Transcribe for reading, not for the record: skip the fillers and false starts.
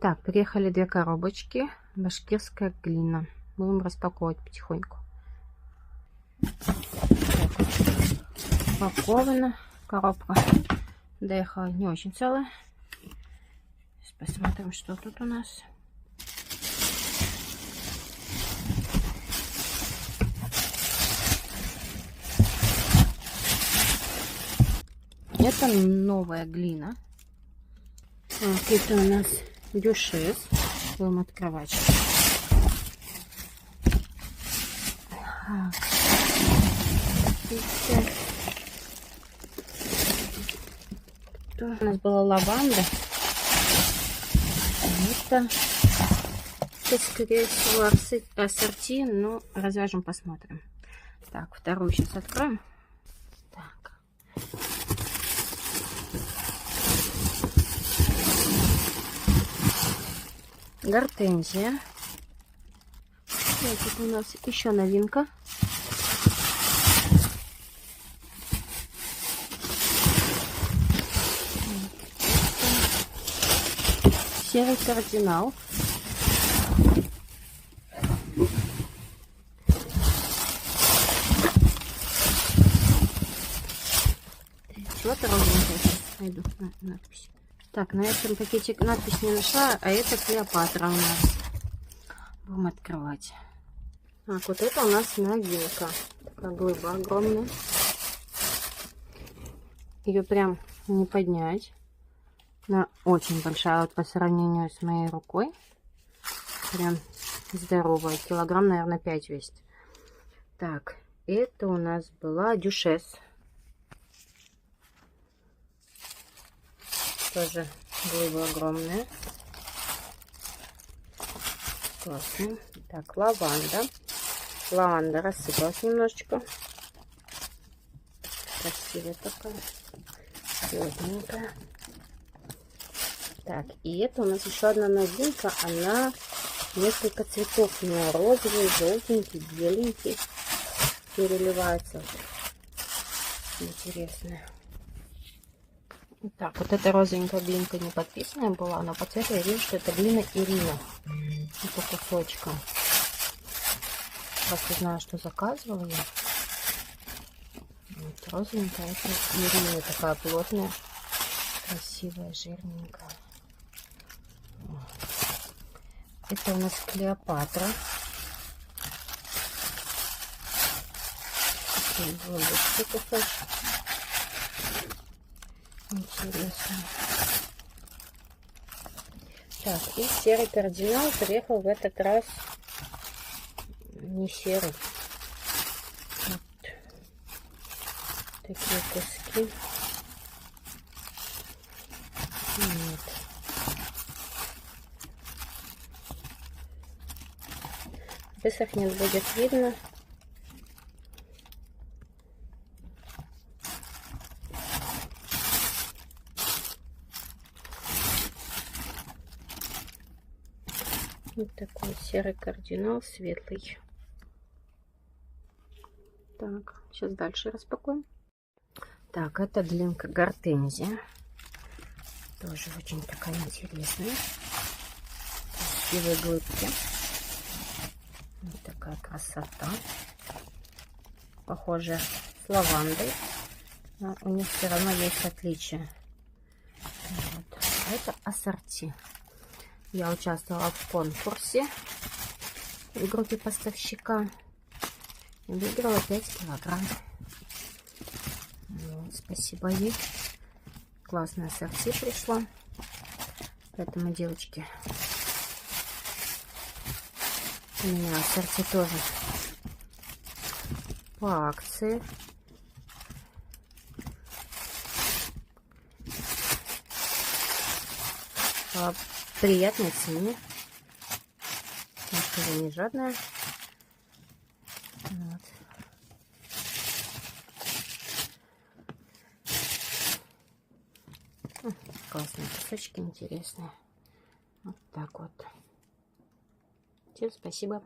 Так, приехали 2 коробочки. Башкирская глина. Будем распаковывать потихоньку. Упакована коробка. Доехала не очень целая. Сейчас посмотрим, что тут у нас. Это новая глина. Так, это у нас дюшес. Будем открывать. Так. Тут у нас была лаванда. Это, скорее всего, ассорти, но развяжем, посмотрим. Так, вторую сейчас откроем. Так. Гортензия. Вот тут у нас еще новинка. Серый кардинал. Чего-то розовенькое найду надпись. Так, на этом пакете надпись не нашла, а это Клеопатра у нас. Будем открывать. Так, вот это у нас новинка. Такая глыба огромная. Ее прям не поднять. Она очень большая вот по сравнению с моей рукой. Прям здоровая. Килограмм, наверное, 5 весит. Так, это у нас была дюшес. Тоже глыба огромная. Классно. Так, лаванда. Лаванда рассыпалась немножечко. Красивая такая. Черненькая. Так, и это у нас еще одна новинка. Она несколько цветов. У нее розовый, желтенький, беленький. Переливается. Интересно. Так, вот эта розовенькая глинка не подписанная была, но по цвету я вижу, что это глина Ирина. По кусочкам. Просто знаю, что заказывала я. Вот, розовенькая, это Ирина, такая плотная, красивая, жирненькая. Это у нас Клеопатра. Такие голубцы кусочки. Интересно. Так, и серый кардинал приехал в этот раз не серый. Вот такие куски. Вот. Высохнет, будет видно. Вот такой серый кардинал, светлый. Так, сейчас дальше распакуем. Так, это длинка гортензия. Тоже очень такая интересная. Красивые глыбки. Вот такая красота. Похоже с лавандой. Но у них все равно есть отличия. Вот. А это ассорти. Я участвовала в конкурсе в группе поставщика и выиграла 5 килограмм. Вот, спасибо ей. Классная ассорти пришла. Поэтому, девочки, у меня ассорти тоже по акции. По приятной цене. Я не жадная. Вот. Классные кусочки, интересные. Вот так вот. Всем спасибо.